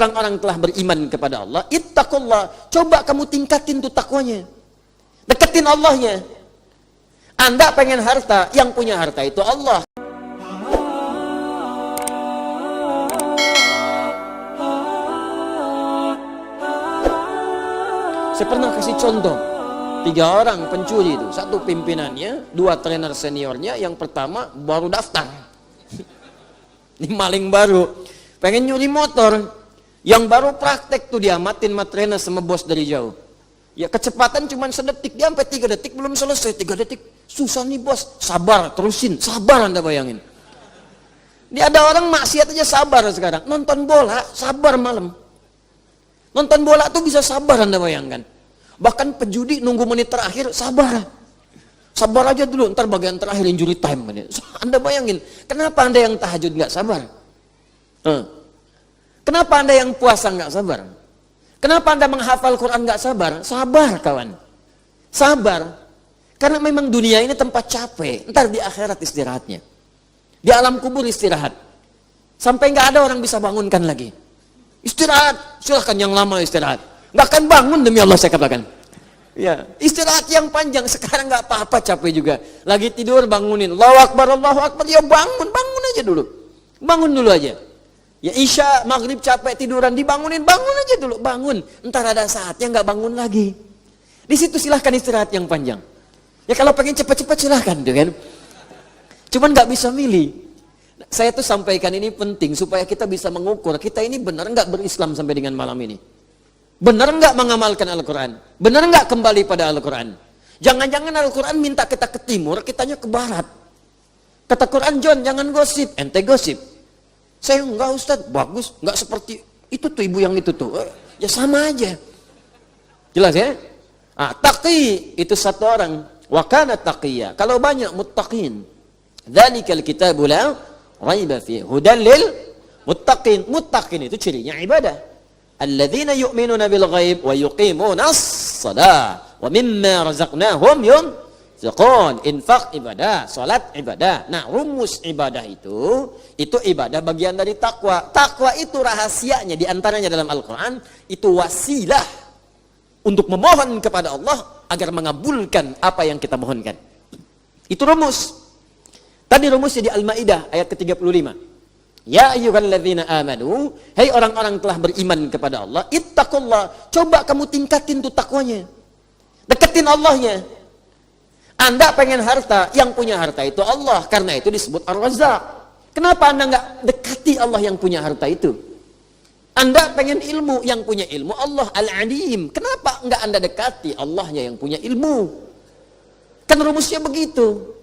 orang-orang telah beriman kepada Allah, ittaqullah, coba kamu tingkatin tuh takwanya. Deketin Allahnya. Anda pengen harta, yang punya harta itu Allah. Saya pernah kasih contoh 3 orang pencuri itu, 1 pimpinannya, 2 trainer seniornya. Yang pertama baru daftar, ini maling baru, pengen nyuri motor. Yang baru praktek tuh diamatin sama trainer sama bos dari jauh. Ya kecepatan cuma sedetik, dia sampai 3 detik belum selesai. 3 detik, susah nih bos, sabar, terusin, sabar. Anda bayangin, dia ada orang maksiat aja sabar sekarang. Nonton bola, sabar malam. Nonton bola tuh bisa sabar, Anda bayangkan. Bahkan pejudi nunggu menit terakhir, sabar. Sabar aja dulu, ntar bagian terakhir injury time. Anda bayangin, kenapa Anda yang tahajud nggak sabar? Kenapa Anda yang puasa nggak sabar? Kenapa Anda menghafal Quran nggak sabar? Sabar kawan, sabar. Karena memang dunia ini tempat capek, ntar di akhirat istirahatnya. Di alam kubur istirahat. Sampai nggak ada orang bisa bangunkan lagi. Istirahat, silahkan yang lama istirahat. Nggak akan bangun demi Allah saya katakan. Ya, istirahat yang panjang. Sekarang nggak apa-apa, capek juga. Lagi tidur bangunin, Allahu Akbar, Allahu Akbar. Ya bangun aja dulu. Bangun dulu aja. Ya isya, maghrib capek tiduran, dibangunin, bangun aja dulu, bangun. Entar ada saatnya nggak bangun lagi. Di situ silahkan istirahat yang panjang. Ya kalau pengen cepat-cepat silahkan, tuh kan. Cuman nggak bisa milih. Saya tuh sampaikan ini penting supaya kita bisa mengukur kita ini benar nggak berislam sampai dengan malam ini. Benar nggak mengamalkan Al-Quran? Benar nggak kembali pada Al-Quran? Jangan-jangan Al-Quran minta kita ke timur, kitanya ke barat. Kata Quran, John, jangan gosip, ente gosip. Saya enggak Ustaz, bagus, enggak seperti itu tuh ibu yang itu tuh. Ya sama aja. Jelas ya? Taqi itu 1 orang. Wa kana taqiyya. Kalau banyak muttaqin. Dzalikal kitabu la raiba fihi hudal lil muttaqin. Muttaqin itu cirinya ibadah. Alladzina yu'minuna bil ghaib wa yuqimunas shalah wa mimma razaqnahum yunfiqun. Infak ibadah, salat ibadah. Nah, rumus ibadah itu ibadah bagian dari takwa. Takwa itu rahasianya diantaranya dalam Al-Quran, itu wasilah untuk memohon kepada Allah agar mengabulkan apa yang kita mohonkan. Itu rumus. Tadi rumusnya di Al-Maidah ayat ke-35. Ya ayyuhalladzina amanu, hai orang-orang telah beriman kepada Allah, ittaqullah, coba kamu tingkatin tuh takwanya. Deketin Allahnya. Anda pengen harta, yang punya harta itu Allah, karena itu disebut Ar-Razzaq. Kenapa Anda nggak dekati Allah yang punya harta itu? Anda pengen ilmu, yang punya ilmu Allah Al-Alim. Kenapa nggak Anda dekati Allahnya yang punya ilmu? Kan rumusnya begitu.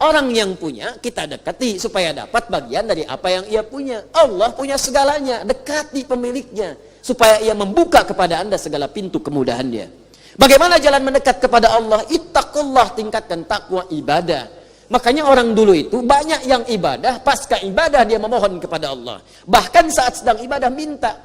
Orang yang punya kita dekati supaya dapat bagian dari apa yang ia punya. Allah punya segalanya, dekati pemiliknya supaya ia membuka kepada Anda segala pintu kemudahan dia. Bagaimana jalan mendekat kepada Allah? Ittaqullah, tingkatkan takwa ibadah. Makanya orang dulu itu banyak yang ibadah, pasca ibadah dia memohon kepada Allah. Bahkan saat sedang ibadah minta.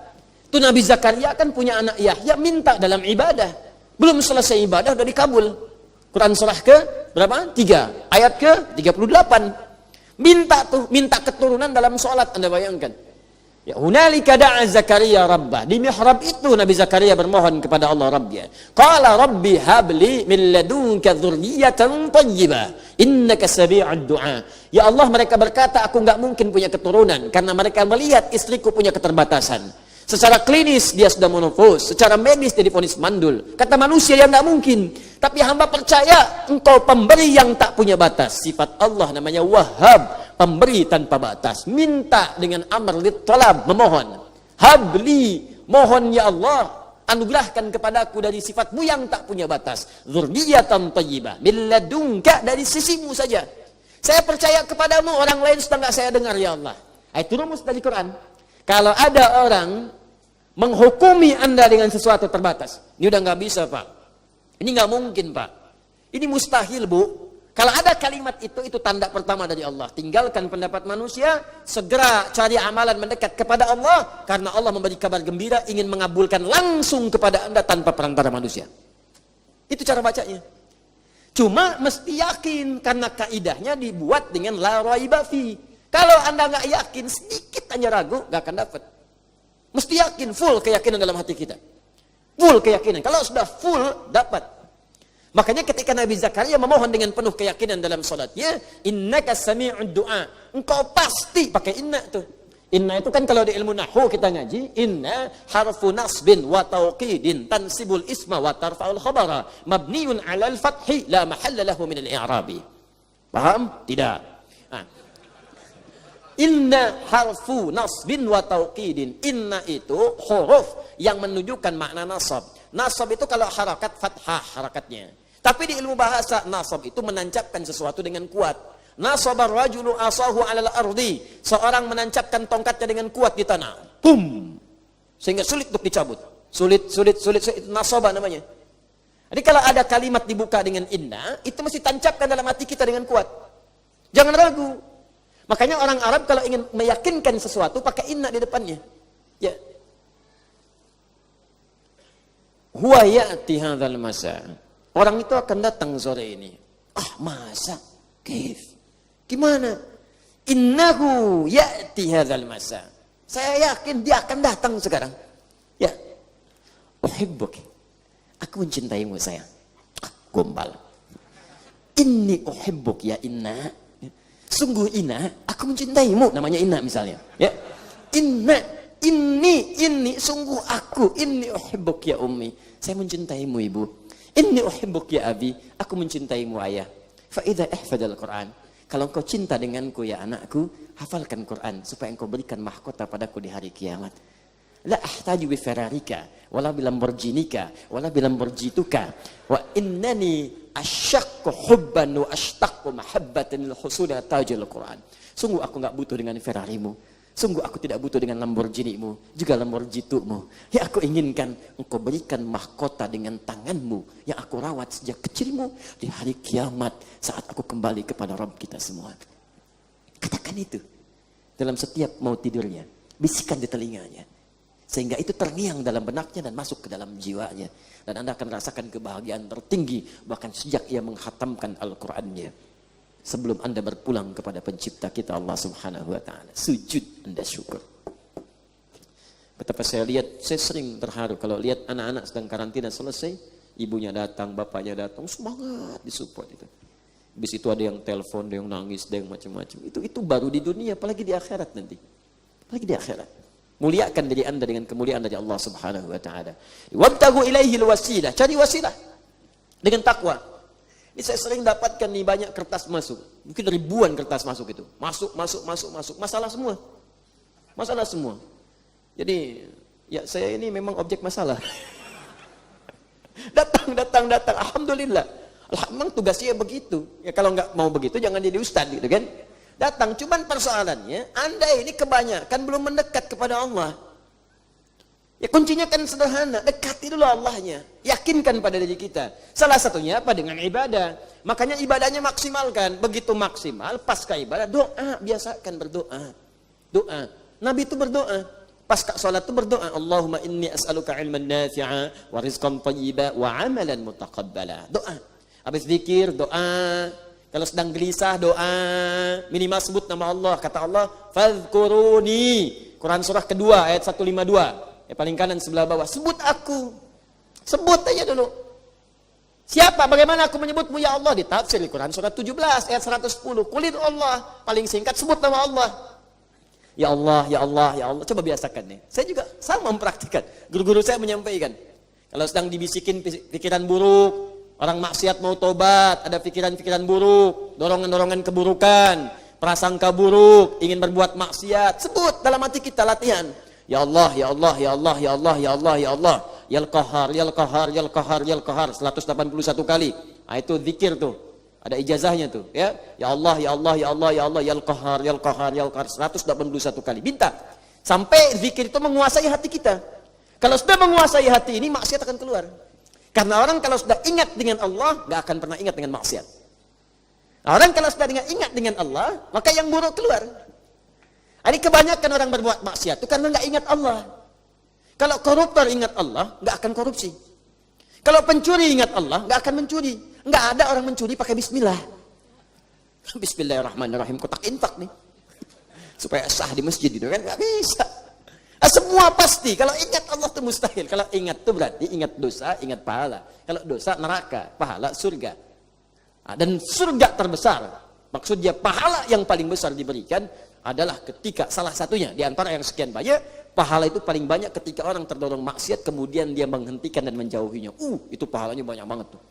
Itu Nabi Zakaria kan punya anak Yahya, minta dalam ibadah. Belum selesai ibadah udah dikabul. Quran surah ke berapa? 3, ayat ke 38. Minta tuh, minta keturunan dalam sholat, Anda bayangkan. Ya, hunalika da'a Zakaria rabbah. Di mihrab itu Nabi Zakaria bermohon kepada Allah Rabbnya. Qala rabbi habli min ladunka dzurriyyatan thayyibah innaka sami'ud du'a. Ya Allah, mereka berkata aku enggak mungkin punya keturunan karena mereka melihat istriku punya keterbatasan. Secara klinis dia sudah menopause, secara medis dia divonis mandul. Kata manusia yang enggak mungkin. Tapi hamba percaya engkau pemberi yang tak punya batas. Sifat Allah namanya Wahhab, pemberi tanpa batas. Minta dengan amr lit talab, memohon. Habli, mohon ya Allah, anugerahkan kepadaku dari sifatmu yang tak punya batas. Dzurriyyatan thayyibah min ladunka, dari sisimu saja. Saya percaya kepadamu, orang lain sudah enggak saya dengar ya Allah. Itu rumus dari Quran. Kalau ada orang menghukumi Anda dengan sesuatu terbatas, ini udah nggak bisa Pak, ini nggak mungkin Pak, ini mustahil Bu. Kalau ada kalimat itu tanda pertama dari Allah. Tinggalkan pendapat manusia, segera cari amalan mendekat kepada Allah, karena Allah memberi kabar gembira ingin mengabulkan langsung kepada Anda tanpa perantara manusia. Itu cara bacanya. Cuma mesti yakin, karena kaidahnya dibuat dengan la raiba fi. Kalau Anda nggak yakin, sedikit hanya ragu, nggak akan dapat. Mesti yakin, full keyakinan dalam hati kita. Full keyakinan. Kalau sudah full, dapat. Makanya ketika Nabi Zakaria memohon dengan penuh keyakinan dalam salatnya, innaka sami'ud du'a. Engkau pasti pakai inna tuh. Inna itu kan kalau di ilmu nahwu kita ngaji, inna harfu nasbin wa tawqidin tansibul isma wa tarfa'ul khabara mabniun 'alal fathi la mahalla lahu min al-i'rabi. Paham? Tidak. Nah. Inna harfu nasbin wa tawqidin. Inna itu huruf yang menunjukkan makna nasab. Nasab itu kalau harakat fathah harakatnya. Tapi di ilmu bahasa nasab itu menancapkan sesuatu dengan kuat. Nasabar rajulu asahu 'alal ardi. Seorang menancapkan tongkatnya dengan kuat di tanah. Bum. Sehingga sulit untuk dicabut. Sulit nasaba namanya. Jadi kalau ada kalimat dibuka dengan inna, itu mesti tancapkan dalam hati kita dengan kuat. Jangan ragu. Makanya orang Arab kalau ingin meyakinkan sesuatu pakai inna di depannya. Ya. Huwa ya'ti hadzal masa. Orang itu akan datang sore ini. Ah, masa? Kif? Gimana? Innahu ya'ti hadzal masa. Saya yakin dia akan datang sekarang. Ya. Uhibbuk. Aku mencintaimu sayang. Gombal. Inni uhibbuk ya inna. Sungguh inna, aku mencintaimu. Namanya inna misalnya. Ya. Inna, inni, sungguh aku. Inni uhibbuk ya ummi. Saya mencintaimu ibu. Inni uhibbuk ya abi. Aku mencintaimu ayah. Fa idza ihfadal Quran. Kalau engkau cinta denganku ya anakku, hafalkan Quran supaya engkau berikan mahkota padaku di hari kiamat. La ahtaju bi fararika wala bi lamborghinika wala bi lamborghituka wa innani asyaqqu hubban wa ashtaqu mahabbatan lil husuli tajil Quran. Sungguh aku enggak butuh dengan Ferrarimu. Sungguh aku tidak butuh dengan Lamborghini-mu, juga Lamborghitumu. Yang aku inginkan engkau berikan mahkota dengan tanganmu yang aku rawat sejak kecilmu di hari kiamat saat aku kembali kepada Rabb kita semua. Katakan itu dalam setiap mau tidurnya, bisikan di telinganya. Sehingga itu terngiang dalam benaknya dan masuk ke dalam jiwanya. Dan Anda akan rasakan kebahagiaan tertinggi bahkan sejak ia menghatamkan Al-Qur'annya. Sebelum Anda berpulang kepada pencipta kita Allah Subhanahu wa taala. Sujud Anda syukur. Betapa saya lihat, saya sering terharu kalau lihat anak-anak sedang karantina selesai, ibunya datang, bapaknya datang, semangat disupport itu. Habis itu ada yang telepon, ada yang nangis, ada yang macam-macam. Itu baru di dunia, apalagi di akhirat nanti. Apalagi di akhirat. Muliakan diri Anda dengan kemuliaan dari Allah Subhanahu wa taala. Wabtagu ilaihil wasilah, cari wasilah dengan takwa. Ini saya sering dapatkan nih banyak kertas masuk. Mungkin ribuan kertas masuk itu. Masuk. Masalah semua. Masalah semua. Jadi, ya saya ini memang objek masalah. datang. Alhamdulillah. Memang tugasnya begitu. Ya kalau nggak mau begitu jangan jadi ustaz gitu kan. Datang, cuman persoalannya Anda ini kebanyakan belum mendekat kepada Allah. Ya kuncinya kan sederhana, dekati dulu Allahnya, yakinkan pada diri kita. Salah satunya apa? Dengan ibadah. Makanya ibadahnya maksimalkan. Begitu maksimal, pasca ibadah doa, biasakan berdoa. Doa. Nabi itu berdoa. Pasca sholat itu berdoa. Allahumma inni as'aluka ilman nafi'a wa rizqan thayyiba wa amalan mutaqabbala. Doa. Habis zikir, doa. Kalau sedang gelisah, doa. Minimal sebut nama Allah. Kata Allah, fadhkuruni. Quran surah kedua ayat 152. Paling kanan sebelah bawah. Sebut aku. Sebut aja dulu. Siapa? Bagaimana aku menyebutmu ya Allah? Di tafsir Quran surah 17 ayat 110. Kulit Allah. Paling singkat sebut nama Allah. Ya Allah, ya Allah, ya Allah. Coba biasakan nih. Saya juga sama mempraktikkan. Guru-guru saya menyampaikan. Kalau sedang dibisikin pikiran buruk, orang maksiat mau tobat, ada pikiran-pikiran buruk, dorongan-dorongan keburukan, prasangka buruk, ingin berbuat maksiat, sebut dalam hati kita, latihan. Ya Allah, ya Allah, ya Allah, ya Allah, ya Allah, ya Allah. Yal Qahar, Yal Qahar, Yal Qahar, Yal Qahar 181 kali. Nah, itu zikir tuh. Ada ijazahnya tuh, ya. Ya Allah, ya Allah, ya Allah, ya Allah, Yal Qahar, Yal Qahar, Yal Qahar 181 kali. Minta sampai zikir itu menguasai hati kita. Kalau sudah menguasai hati ini, maksiat akan keluar. Karena orang kalau sudah ingat dengan Allah, gak akan pernah ingat dengan maksiat. Orang kalau sudah ingat dengan Allah, maka yang buruk keluar. Ini kebanyakan orang berbuat maksiat itu karena nggak ingat Allah. Kalau koruptor ingat Allah, nggak akan korupsi. Kalau pencuri ingat Allah, nggak akan mencuri. Nggak ada orang mencuri pakai bismillah. Bismillahirrahmanirrahim, kotak infak nih. Supaya sah di masjid itu kan nggak bisa. Semua pasti. Kalau ingat Allah itu mustahil. Kalau ingat itu berarti ingat dosa, ingat pahala. Kalau dosa neraka, pahala surga. Dan surga terbesar, maksudnya pahala yang paling besar diberikan adalah ketika salah satunya di antara yang sekian banyak, pahala itu paling banyak ketika orang terdorong maksiat kemudian dia menghentikan dan menjauhinya. Itu pahalanya banyak banget tuh.